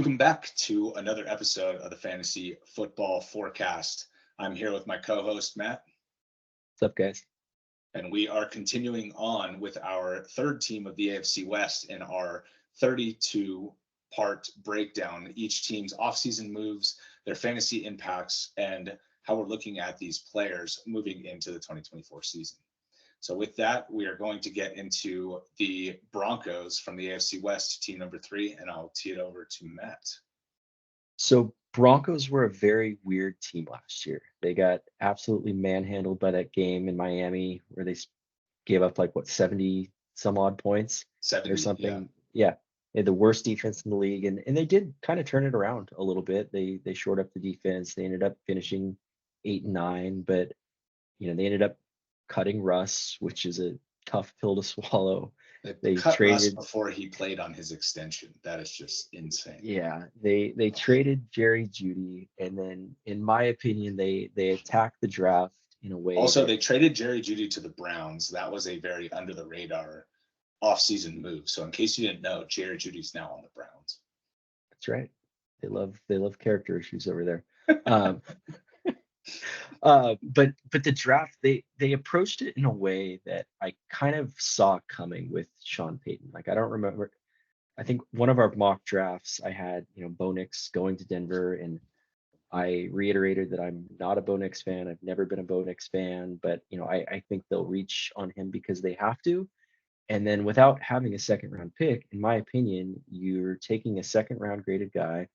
Welcome back to another episode of the Fantasy Football Forecast. I'm here with my co-host, Matt. What's up, guys? And we are continuing on with our third team of the AFC West in our 32-part breakdown. Each team's offseason moves, their fantasy impacts, and how we're looking at these players moving into the 2024 season. So with that, we are going to get into the Broncos from the AFC West, team number 3, and I'll tee it over to Matt. So Broncos were a very weird team last year. They got absolutely manhandled by that game in Miami where they gave up 70 some odd points 70 or something. Yeah. They had the worst defense in the league, and they did kind of turn it around a little bit. They shored up the defense. They ended up finishing 8-9, but they ended up cutting Russ, which is a tough pill to swallow. They cut traded Russ before he played on his extension. That is just insane. Yeah, they traded Jerry Jeudy, and then, in my opinion, they attacked the draft in a way. Also, they traded Jerry Jeudy to the Browns. That was a very under the radar offseason move. So, in case you didn't know, Jerry Judy's now on the Browns. That's right. They love character issues over there. But the draft, they approached it in a way that I kind of saw coming with Sean Payton. I don't remember. I think one of our mock drafts, I had Bo Nix going to Denver, and I reiterated that I'm not a Bo Nix fan. I've never been a Bo Nix fan, but I think they'll reach on him because they have to. And then without having a second round pick, in my opinion, you're taking a second round graded guy,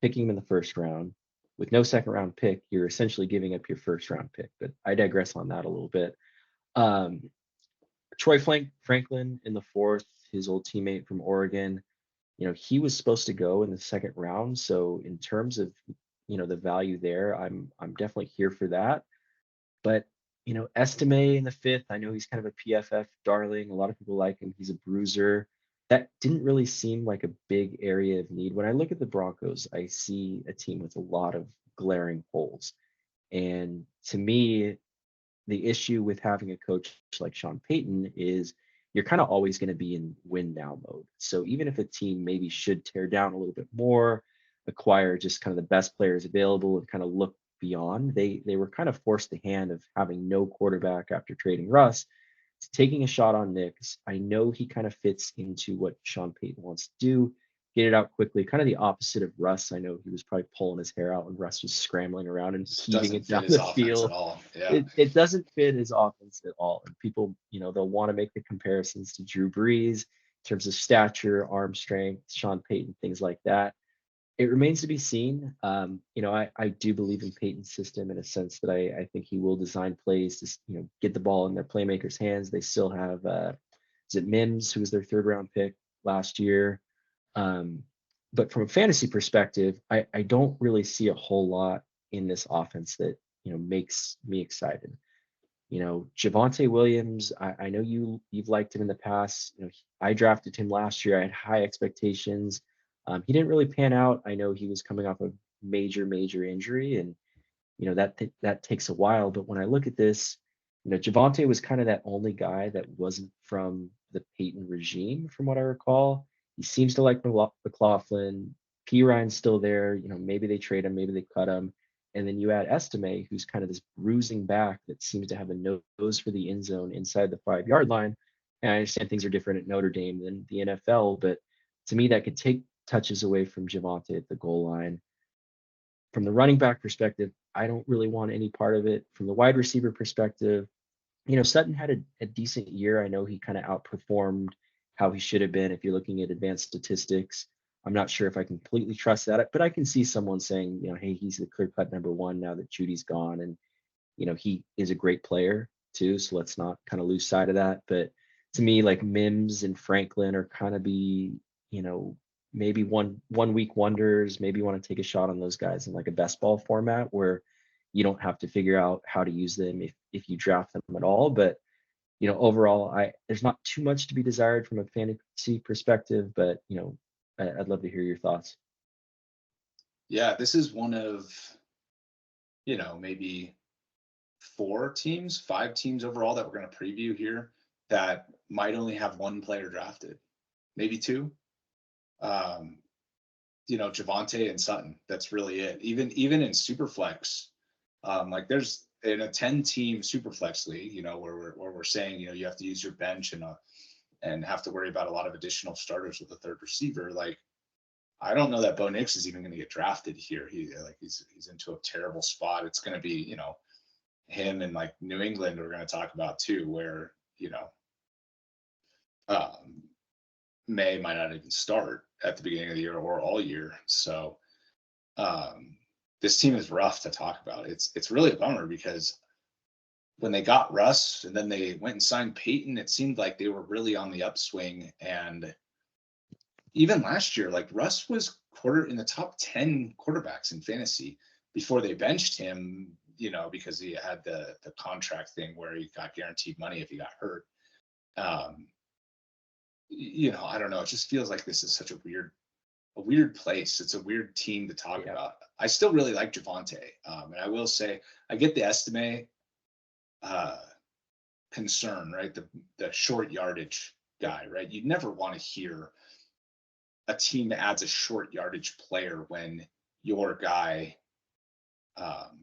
picking him in the first round. With no second round pick, you're essentially giving up your first round pick. But I digress on that a little bit. Troy Franklin in the fourth, his old teammate from Oregon, he was supposed to go in the second round. So in terms of the value there, I'm definitely here for that. But Estime in the fifth, I know he's kind of a PFF darling. A lot of people like him. He's a bruiser. That didn't really seem like a big area of need. When I look at the Broncos, I see a team with a lot of glaring holes. And to me, the issue with having a coach like Sean Payton is you're kind of always going to be in win now mode. So even if a team maybe should tear down a little bit more, acquire just kind of the best players available and kind of look beyond, they were kind of forced the hand of having no quarterback after trading Russ, taking a shot on Nix. I know he kind of fits into what Sean Payton wants to do, get it out quickly, kind of the opposite of Russ. I know he was probably pulling his hair out when Russ was scrambling around and heaving it down the field. Yeah. It doesn't fit his offense at all. And people, they'll want to make the comparisons to Drew Brees in terms of stature, arm strength, Sean Payton, things like that. It remains to be seen. I do believe in Payton's system in a sense that I think he will design plays to get the ball in their playmakers' hands. They still have is it Mims, who was their third round pick last year. But from a fantasy perspective, I don't really see a whole lot in this offense that makes me excited. Javonte Williams, I know you've liked him in the past. I drafted him last year. I had high expectations. He didn't really pan out. I know he was coming off a major injury, and that takes a while. But when I look at this, Javonte was kind of that only guy that wasn't from the Peyton regime, from what I recall. He seems to like McLaughlin. P. Ryan's still there. Maybe they trade him, maybe they cut him. And then you add Estime, who's kind of this bruising back that seems to have a nose for the end zone inside the 5-yard line. And I understand things are different at Notre Dame than the NFL, but to me, that could take touches away from Javonte at the goal line. From the running back perspective, I don't really want any part of it. From the wide receiver perspective, Sutton had a decent year. I know he kind of outperformed how he should have been if you're looking at advanced statistics. I'm not sure if I completely trust that, but I can see someone saying, hey, he's the clear-cut number one now that Judy's gone. And, he is a great player too. So let's not kind of lose sight of that. But to me, like Mims and Franklin are kind of maybe one week wonders. Maybe you want to take a shot on those guys in like a best ball format where you don't have to figure out how to use them if you draft them at all. But overall, there's not too much to be desired from a fantasy perspective, but I'd love to hear your thoughts. Yeah, this is one of maybe 5 teams overall that we're going to preview here that might only have one player drafted, maybe 2. Javonte and Sutton. That's really it. Even in Superflex, like there's in a 10-team Superflex league, where we're saying, you have to use your bench and have to worry about a lot of additional starters with a third receiver. Like, I don't know that Bo Nix is even going to get drafted here. He's into a terrible spot. It's going to be, him and like New England we're going to talk about too, where, May might not even start at the beginning of the year or all year. So this team is rough to talk about. It's really a bummer because when they got Russ and then they went and signed Peyton, it seemed like they were really on the upswing. And even last year, like Russ was in the top 10 quarterbacks in fantasy before they benched him, because he had the contract thing where he got guaranteed money if he got hurt. I don't know. It just feels like this is such a weird place. It's a weird team to talk about. I still really like Javonte. And I will say, I get the Estime concern, right? The short yardage guy, right? You'd never want to hear a team that adds a short yardage player when your guy,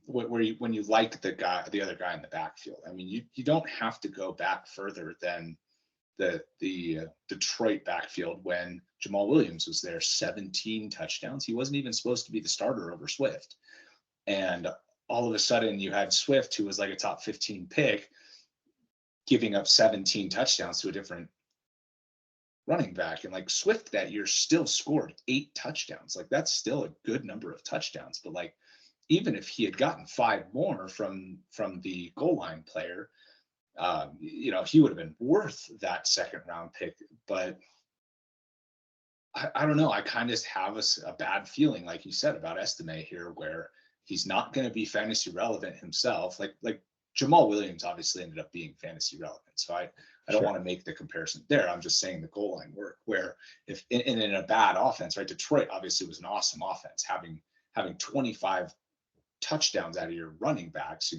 when you like the other guy in the backfield. I mean, you don't have to go back further than the Detroit backfield when Jamal Williams was there, 17 touchdowns. He wasn't even supposed to be the starter over Swift. And all of a sudden you had Swift, who was like a top 15 pick, giving up 17 touchdowns to a different running back. And like Swift that year still scored 8 touchdowns. Like that's still a good number of touchdowns. But like, even if he had gotten 5 more from the goal line player, he would have been worth that second round pick. But I don't know. I kind of have a bad feeling, like you said, about Estime here, where he's not going to be fantasy relevant himself. Like Jamal Williams obviously ended up being fantasy relevant. So I don't want to make the comparison there. I'm just saying the goal line work, where if in a bad offense, right? Detroit obviously was an awesome offense, having 25 touchdowns out of your running backs.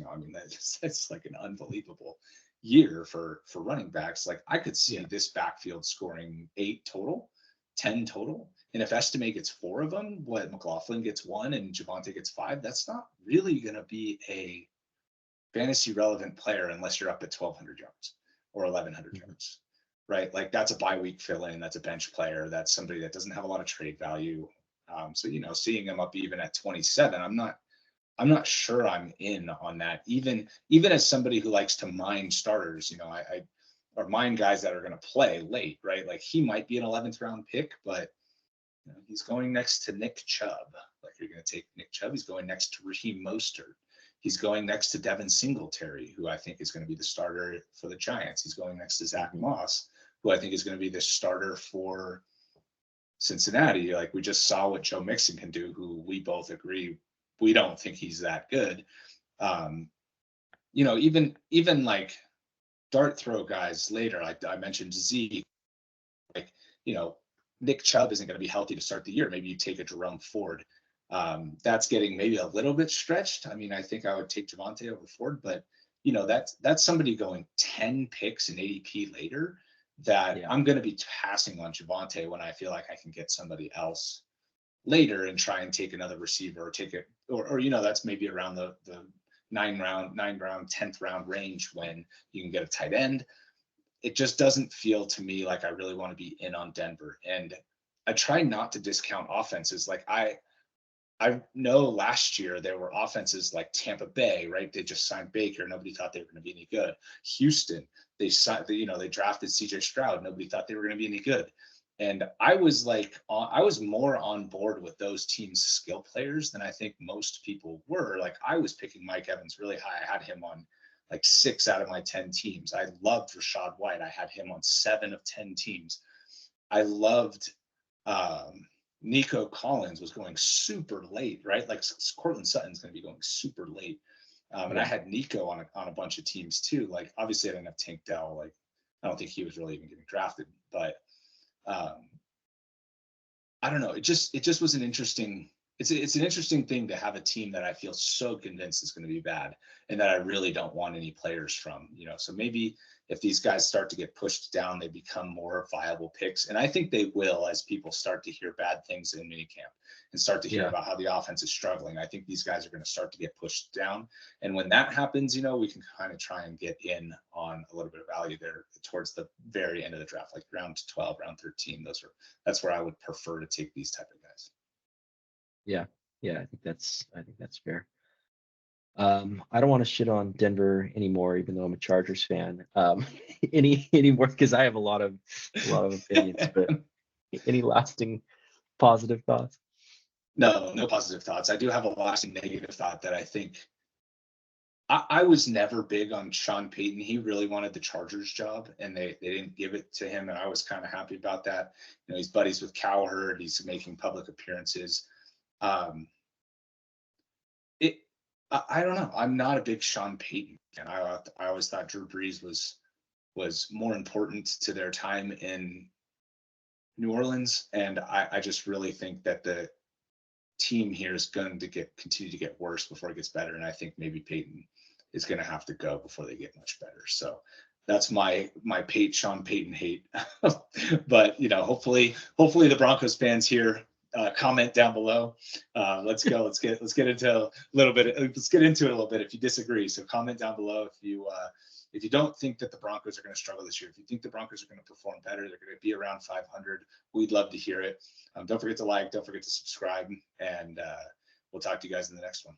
That's like an unbelievable year for running backs. Like I could see this backfield scoring 8 total, 10 total. And if Estime gets 4 of them, McLaughlin gets 1 and Javonte gets 5, that's not really going to be a fantasy relevant player unless you're up at 1,200 yards or 1,100 yards, right? Like that's a bye week fill in. That's a bench player. That's somebody that doesn't have a lot of trade value. So, seeing him up even at 27, I'm not sure I'm in on that. Even as somebody who likes to mine starters, or mine guys that are going to play late, right? Like he might be an 11th round pick, but he's going next to Nick Chubb. Like you're going to take Nick Chubb. He's going next to Raheem Mostert. He's going next to Devin Singletary, who I think is going to be the starter for the Giants. He's going next to Zach Moss, who I think is going to be the starter for Cincinnati. Like we just saw what Joe Mixon can do, who we both agree we don't think he's that good. Even like dart throw guys later, like I mentioned Zeke, like, Nick Chubb isn't going to be healthy to start the year. Maybe you take a Jerome Ford. That's getting maybe a little bit stretched. I mean, I think I would take Javonte over Ford, but that's somebody going 10 picks in ADP later that I'm going to be passing on Javonte when I feel like I can get somebody else later and try and take another receiver or take it, or that's maybe around the 9th round, 10th round range when you can get a tight end. It just doesn't feel to me like I really want to be in on Denver. And I try not to discount offenses. Like I know last year there were offenses like Tampa Bay, right? They just signed Baker. Nobody thought they were going to be any good. Houston, they drafted CJ Stroud. Nobody thought they were going to be any good. And I was more on board with those teams' skill players than I think most people were. Like I was picking Mike Evans really high. I had him on like 6 out of my 10 teams. I loved Rachaad White. I had him on 7 of 10 teams. I loved Nico Collins was going super late, right? Like Courtland Sutton's going to be going super late. And I had Nico on a bunch of teams too. Like obviously I didn't have Tank Dell. Like I don't think he was really even getting drafted, but I don't know. It just was an interesting. It's an interesting thing to have a team that I feel so convinced is going to be bad, and that I really don't want any players from. So maybe if these guys start to get pushed down, they become more viable picks. And I think they will, as people start to hear bad things in minicamp and start to hear about how the offense is struggling. I think these guys are going to start to get pushed down. And when that happens, you know, we can kind of try and get in on a little bit of value there towards the very end of the draft, like round 12, round 13. That's where I would prefer to take these type of guys. Yeah. I think that's fair. I don't want to shit on Denver anymore, even though I'm a Chargers fan. Anymore, because I have a lot of opinions. But any lasting positive thoughts? No positive thoughts. I do have a lasting negative thought that I think I was never big on Sean Payton. He really wanted the Chargers job, and they didn't give it to him, and I was kind of happy about that. You know, he's buddies with Cowherd. He's making public appearances. I don't know. I'm not a big Sean Payton fan. I always thought Drew Brees was more important to their time in New Orleans, and I just really think that the team here is going to continue to get worse before it gets better, and I think maybe Payton is going to have to go before they get much better. So that's my Sean Payton hate. But you know, hopefully the Broncos fans here comment down below. Let's get into a little bit. Let's get into it a little bit if you disagree. So comment down below if you don't think that the Broncos are going to struggle this year. If you think the Broncos are going to perform better, they're going to be around 500. We'd love to hear it. Don't forget to like, don't forget to subscribe, and we'll talk to you guys in the next one.